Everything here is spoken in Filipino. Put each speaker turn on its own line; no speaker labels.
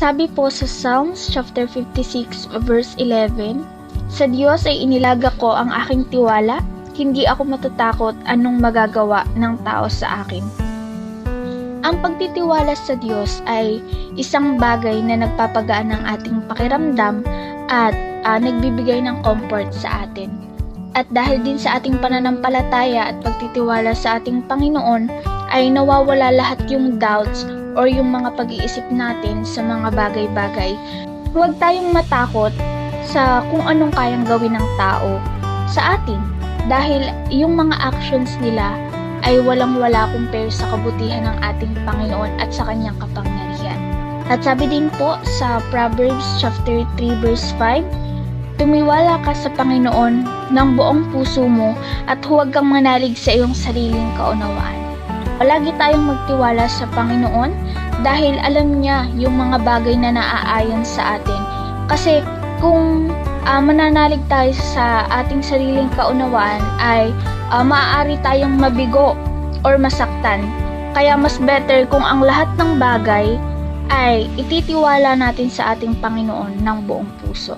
Sabi po sa Psalms chapter 56 verse 11, "Sa Diyos ay inilaga ko ang aking tiwala, hindi ako matatakot anong magagawa ng tao sa akin." Ang pagtitiwala sa Diyos ay isang bagay na nagpapagaan ng ating pakiramdam at nagbibigay ng comfort sa atin. At dahil din sa ating pananampalataya at pagtitiwala sa ating Panginoon, ay nawawala lahat yung doubts or yung mga pag-iisip natin sa mga bagay-bagay. Huwag tayong matakot sa kung anong kayang gawin ng tao sa atin dahil yung mga actions nila ay walang-wala compare sa kabutihan ng ating Panginoon at sa kanyang kapangyarihan. At sabi din po sa Proverbs chapter 3 verse 5, "Tumiwala ka sa Panginoon ng buong puso mo at huwag kang manalig sa iyong sariling kaunawaan." Palagi tayong magtiwala sa Panginoon dahil alam niya yung mga bagay na naaayon sa atin. Kasi kung mananalig tayo sa ating sariling kaunawaan ay maaari tayong mabigo or masaktan. Kaya mas better kung ang lahat ng bagay ay ititiwala natin sa ating Panginoon ng buong puso.